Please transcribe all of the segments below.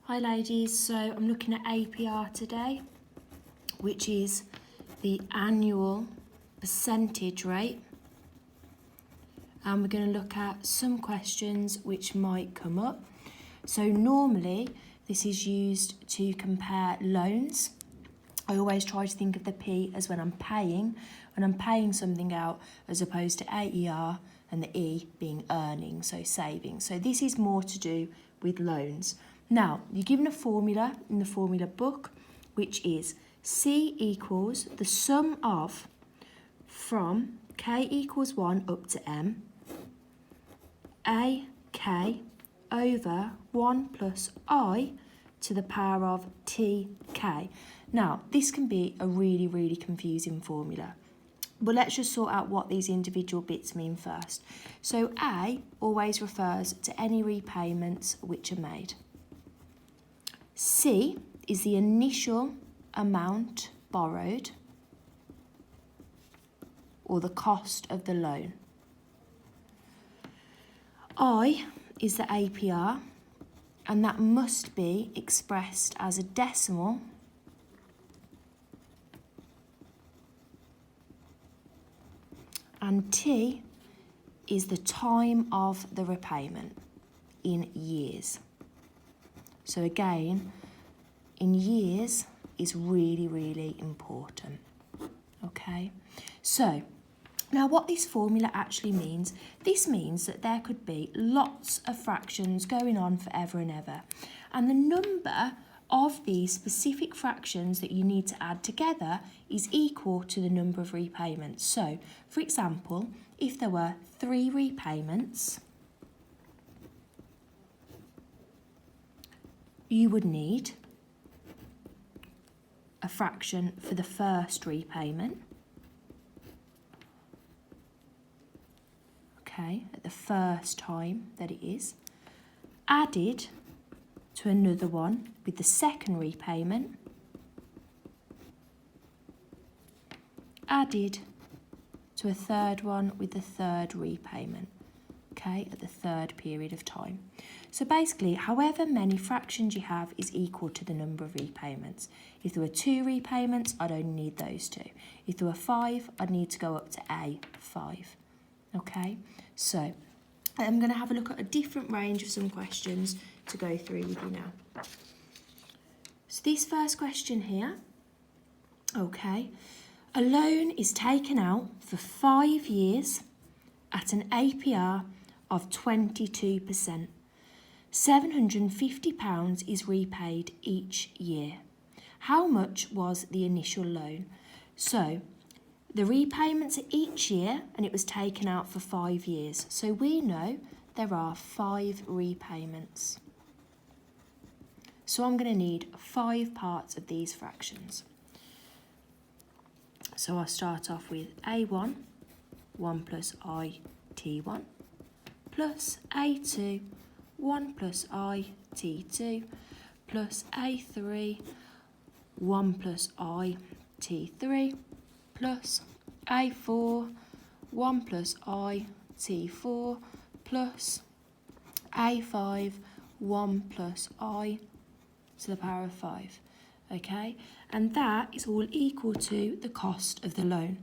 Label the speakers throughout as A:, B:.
A: Hi ladies, so I'm looking at APR today, which is the annual percentage rate, and we're going to look at some questions which might come up. So normally this is used to compare loans. I always try to think of the P as when I'm paying something out, as opposed to AER and the E being earning, so saving. So this is more to do with loans. Now, you're given a formula in the formula book, which is C equals the sum of from K equals 1 up to M, AK over 1 plus I to the power of TK. Now, this can be a really confusing formula, but let's just sort out what these individual bits mean first. So A always refers to any repayments which are made. C is the initial amount borrowed, or the cost of the loan. I is the APR, and that must be expressed as a decimal and T is the time of the repayment in years. So again, in years is really important, okay? So, now what this formula actually means, this means that there could be lots of fractions going on forever and ever. And the number of these specific fractions that you need to add together is equal to the number of repayments. So, for example, if there were 3 repayments, you would need a fraction for the first repayment, okay, at the first time that it is, added to another one with the second repayment, added to a third one with the third repayment, okay, at the third period of time. So basically, however many fractions you have is equal to the number of repayments. If there were 2 repayments, I'd only need those 2. If there were 5, I'd need to go up to A5, okay? So I'm going to have a look at a different range of some questions to go through with you now. So this first question here, okay, a loan is taken out for 5 years at an APR of 22%. £750 is repaid each year. How much was the initial loan? So the repayments are each year and it was taken out for 5 years. So we know there are 5 repayments. So I'm going to need 5 parts of these fractions. So I'll start off with A1, 1 plus I T1, plus A2, 1 plus I T2, plus A3, 1 plus I T3, plus A4, 1 plus I T4, plus A5, 1 plus I to the power of 5. Okay, and that is all equal to the cost of the loan.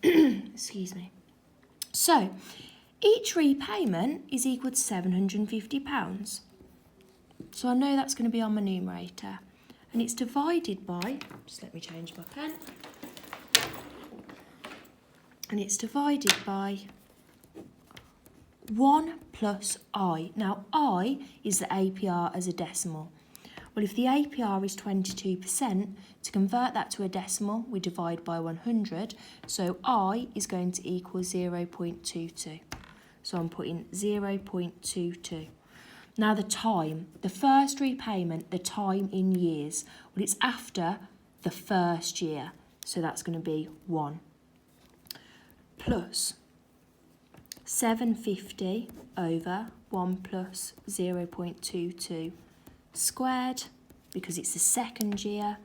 A: Excuse me. So, each repayment is equal to £750. So I know that's going to be on my numerator. And it's divided by, just let me change my pen. And it's divided by 1 plus I. Now, I is the APR as a decimal. Well, if the APR is 22%, to convert that to a decimal, we divide by 100. So I is going to equal 0.22. So I'm putting 0.22. Now the time, the first repayment, the time in years, well, it's after the first year. So that's going to be 1. Plus 750 over 1 plus 0.22 squared, because it's the second year,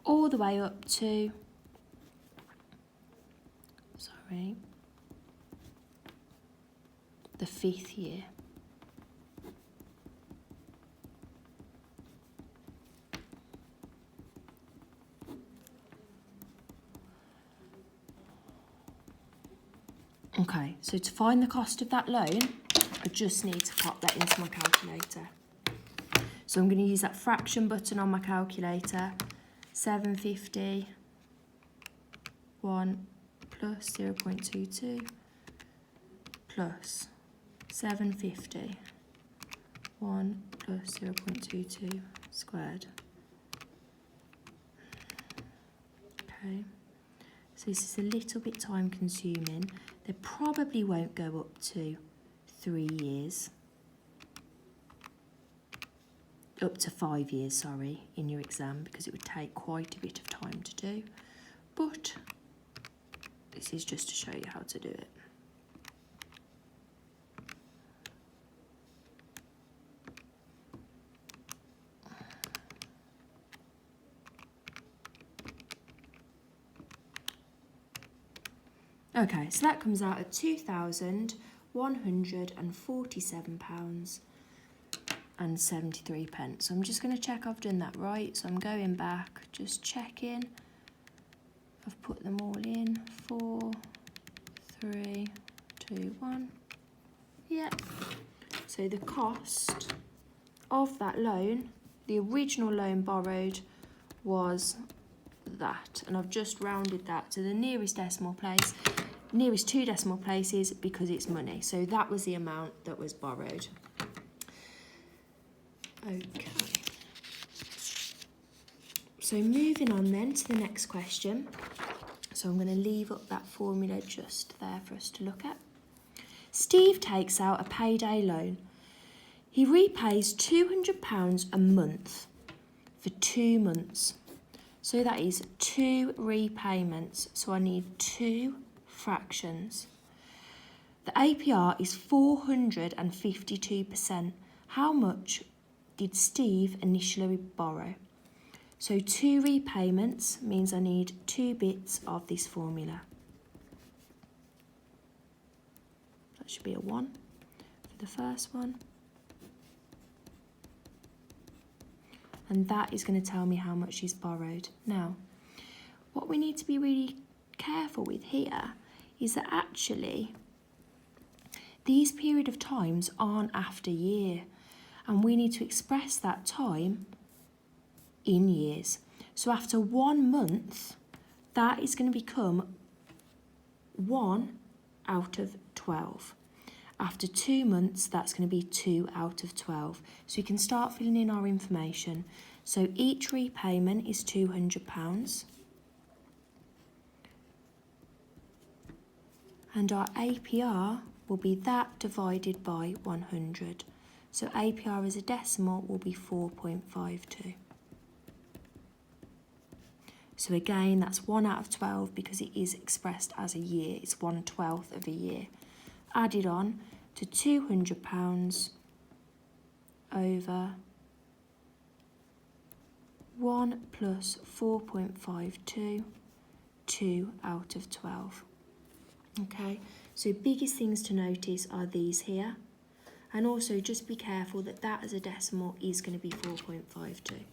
A: all the way up to, the 5th year. Okay, so to find the cost of that loan, I just need to pop that into my calculator. So I'm going to use that fraction button on my calculator. 750, 1 plus 0.22 plus 750, 1 plus 0.22 squared. Okay, so this is a little bit time consuming. They probably won't go up to 3 years. Up to 5 years, sorry, in your exam, because it would take quite a bit of time to do. But this is just to show you how to do it. Okay, so that comes out at £2,147.73. So I'm just going to check I've done that right. So I'm going back, just checking. I've put them all in. 4, 3, 2, 1. Yeah. So the cost of that loan, the original loan borrowed, was that. And I've just rounded that to the nearest decimal place. Nearest 2 decimal places because it's money. So that was the amount that was borrowed. Okay. So moving on then to the next question. So I'm going to leave up that formula just there for us to look at. Steve takes out a payday loan. He repays £200 a month for 2 months. So that is 2 repayments. So I need 2 fractions. The APR is 452%. How much did Steve initially borrow? So 2 repayments means I need 2 bits of this formula. That should be a 1 for the first one. And that is going to tell me how much he's borrowed. Now, what we need to be really careful with here is that actually these period of times aren't after year, and we need to express that time in years. So after 1 month, that is going to become 1 out of 12. After 2 months, that's going to be 2 out of 12. So we can start filling in our information. So each repayment is £200. And our APR will be that divided by 100. So APR as a decimal will be 4.52. So again, that's 1 out of 12 because it is expressed as a year. It's 1/12 of a year. Added on to £200 over 1 plus 4.52, 2 out of 12. Okay, so biggest things to notice are these here. And also just be careful that that as a decimal is going to be 4.52.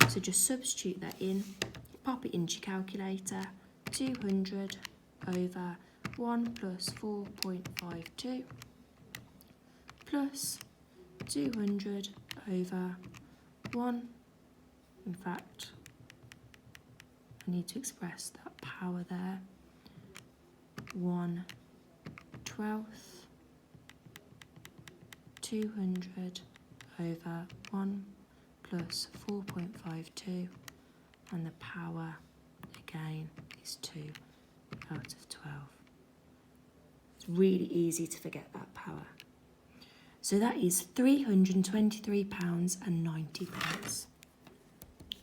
A: So just substitute that in, pop it into your calculator. 200 over 1 plus 4.52 plus 200 over 1. In fact, I need to express that power there. 1/12, 200 over 1 plus 4.52, and the power again is 2 out of 12. It's really easy to forget that power. So that is £323.90.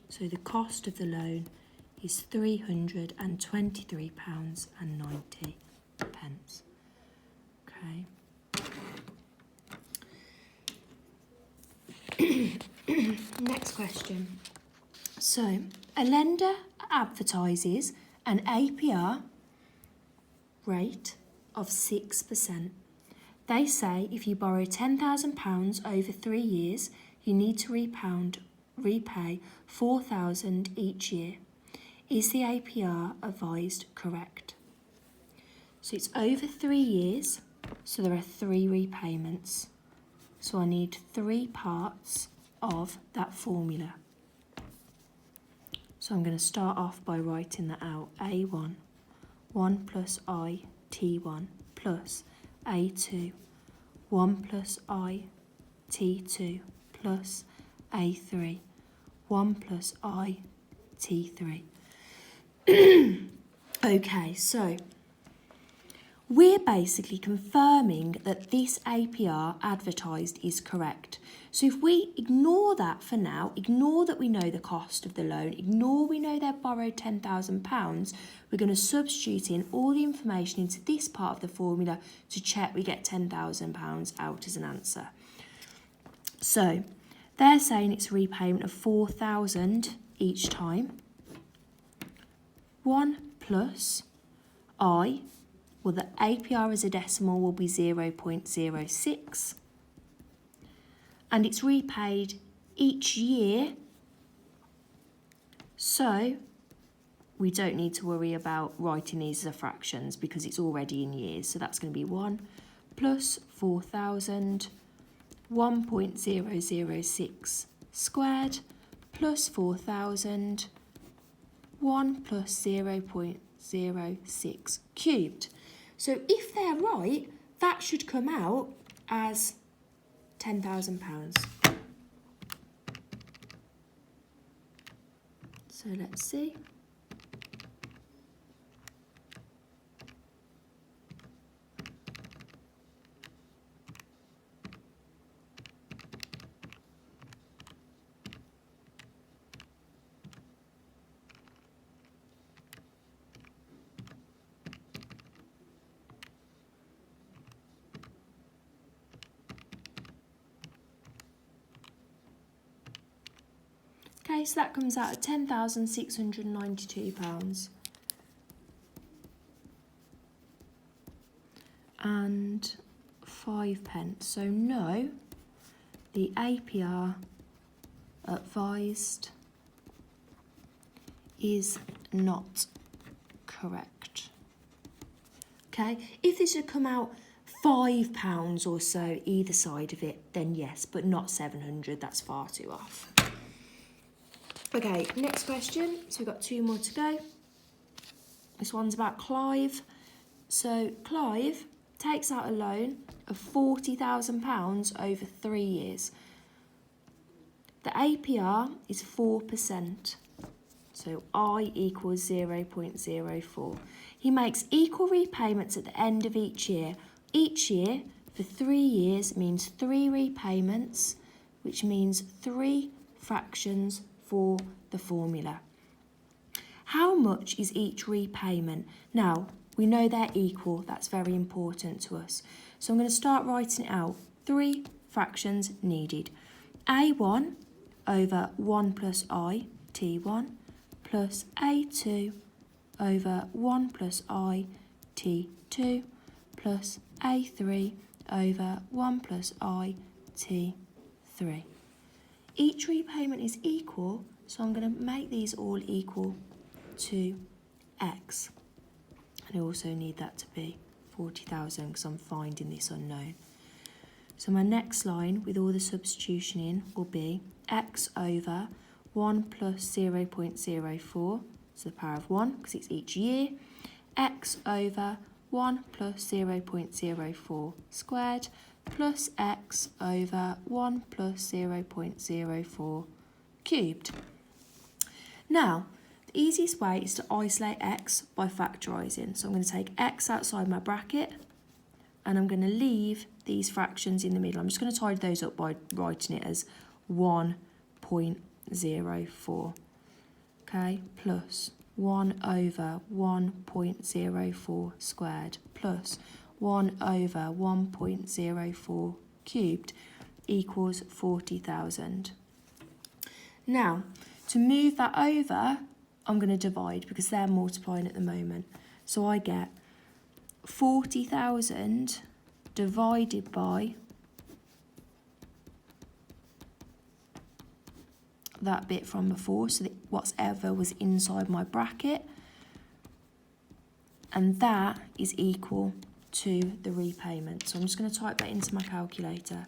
A: So the cost of the loan is £323.90. Okay. Next question. So a lender advertises an APR rate of 6%. They say if you borrow £10,000 over 3 years, you need to repay £4,000 each year. Is the APR advised correct? So it's over 3 years, so there are 3 repayments. So I need 3 parts of that formula. So I'm going to start off by writing that out. A1, 1 plus I T1 plus A2, 1 plus I T2 plus A3, 1 plus I T3. Okay, so we're basically confirming that this APR advertised is correct. So if we ignore that for now, ignore that we know the cost of the loan, ignore we know they've borrowed £10,000, we're going to substitute in all the information into this part of the formula to check we get £10,000 out as an answer. So they're saying it's a repayment of £4,000 each time. 1 plus I, well, the APR as a decimal will be 0.06, and it's repaid each year, so we don't need to worry about writing these as fractions because it's already in years. So that's going to be 1 plus 4,000, 1.006 squared plus 4,000, 1 plus 0.06 cubed. So if they're right, that should come out as £10,000. So let's see. Okay, so that comes out at £10,692 and 5 pence. So no, the APR advised is not correct. Okay, if this had come out £5 or so either side of it, then yes, but not 700, that's far too off. Okay, next question. So we've got 2 more to go. This one's about Clive. So Clive takes out a loan of £40,000 over 3 years. The APR is 4%. So I equals 0.04. He makes equal repayments at the end of each year. Each year for 3 years means 3 repayments, which means 3 fractions for the formula. How much is each repayment? Now, we know they're equal. That's very important to us. So I'm going to start writing it out. 3 fractions needed. A1 over 1 plus I T1 plus A2 over 1 plus I T2 plus A3 over 1 plus I T3. Each repayment is equal, so I'm going to make these all equal to x. And I also need that to be 40,000 because I'm finding this unknown. So my next line with all the substitution in will be x over 1 plus 0.04, so the power of 1 because it's each year, x over 1 plus 0.04 squared plus x over 1 plus 0.04 cubed. Now, the easiest way is to isolate x by factorising. So I'm going to take x outside my bracket and I'm going to leave these fractions in the middle. I'm just going to tidy those up by writing it as 1.04, okay, plus 1 over 1.04 squared plus 1 over 1.04 cubed equals 40,000. Now, to move that over, I'm going to divide because they're multiplying at the moment. So I get 40,000 divided by that bit from before, so that whatever was inside my bracket, and that is equal to the repayment. So I'm just going to type that into my calculator.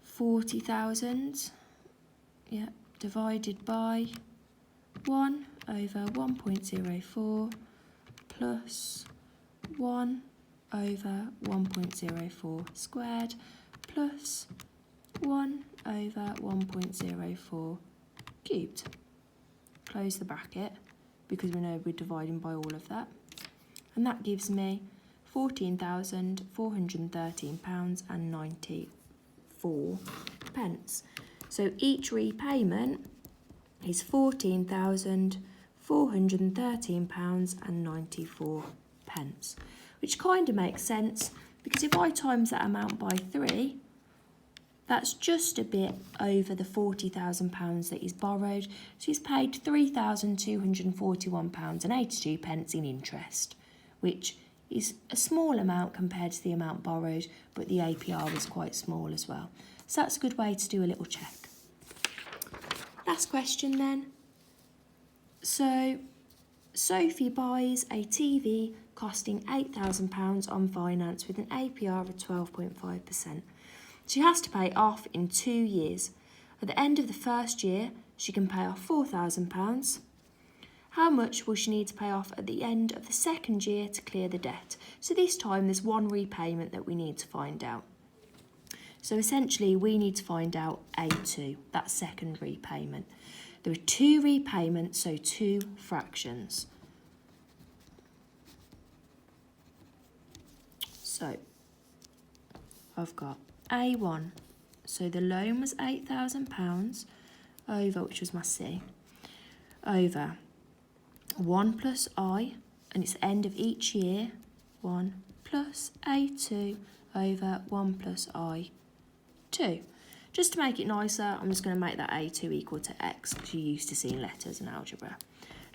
A: 40,000, yeah, divided by 1 over 1.04 plus 1 over 1.04 squared plus 1 over 1.04 cubed. Close the bracket because we know we're dividing by all of that. And that gives me £14,413.94. So each repayment is £14,413.94, which kind of makes sense because if I times that amount by 3, that's just a bit over the £40,000 that he's borrowed. So he's paid £3,241.82 in interest, which is a small amount compared to the amount borrowed, but the APR was quite small as well. So that's a good way to do a little check. Last question then. So Sophie buys a TV costing £8,000 on finance with an APR of 12.5%. She has to pay it off in 2 years. At the end of the first year, she can pay off £4,000. How much will she need to pay off at the end of the second year to clear the debt? So this time there's one repayment that we need to find out. So essentially we need to find out A2, that second repayment. There are 2 repayments, so 2 fractions. So I've got A1, so the loan was £8,000 over, which was my C, over 1 plus I, and it's the end of each year, 1 plus A2 over 1 plus I2. Just to make it nicer, I'm just going to make that A2 equal to X because you're used to seeing letters in algebra.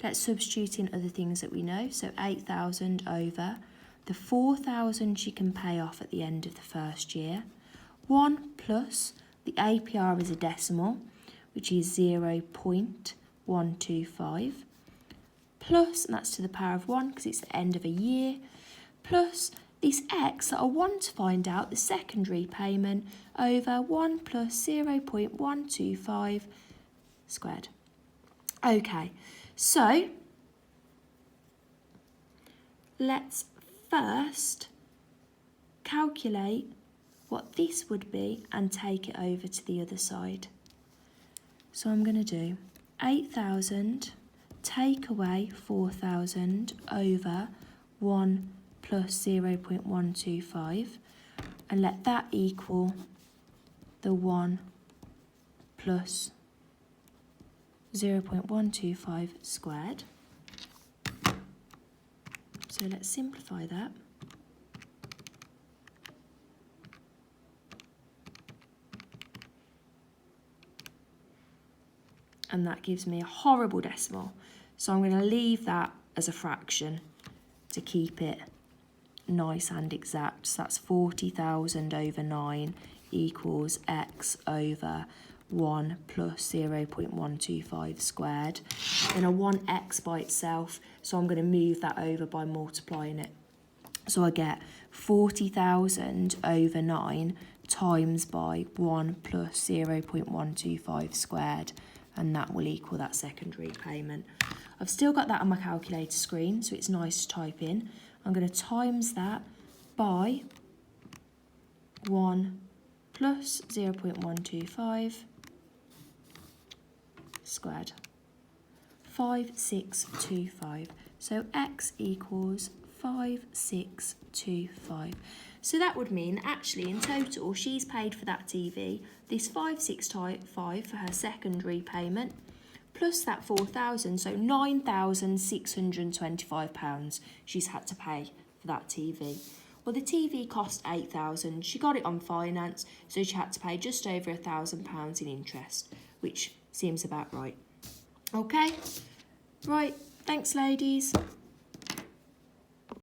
A: Let's substitute in other things that we know. So 8,000 over the 4,000 she can pay off at the end of the first year. 1 plus, the APR is a decimal, which is 0.125. Plus, and that's to the power of 1 because it's the end of a year, plus this x that I want to find out, the second repayment, over 1 plus 0.125 squared. Okay, so let's first calculate what this would be and take it over to the other side. So I'm going to do 8,000 take away 4,000 over 1 plus 0.125 and let that equal the 1 plus 0.125 squared. So let's simplify that. And that gives me a horrible decimal. So I'm going to leave that as a fraction to keep it nice and exact. So that's 40,000 over 9 equals x over 1 plus 0.125 squared. Then I want x by itself, so I'm going to move that over by multiplying it. So I get 40,000 over 9 times by 1 plus 0.125 squared, and that will equal that second repayment. I've still got that on my calculator screen, so it's nice to type in. I'm going to times that by 1 plus 0.125 squared. 5625. So x equals 5625. So that would mean actually in total she's paid for that TV this 5625 for her second repayment plus that 4,000, so £9,625 she's had to pay for that TV. Well, the TV cost 8,000. She got it on finance, so she had to pay just over £1,000 in interest, which seems about right. Okay, right, thanks ladies.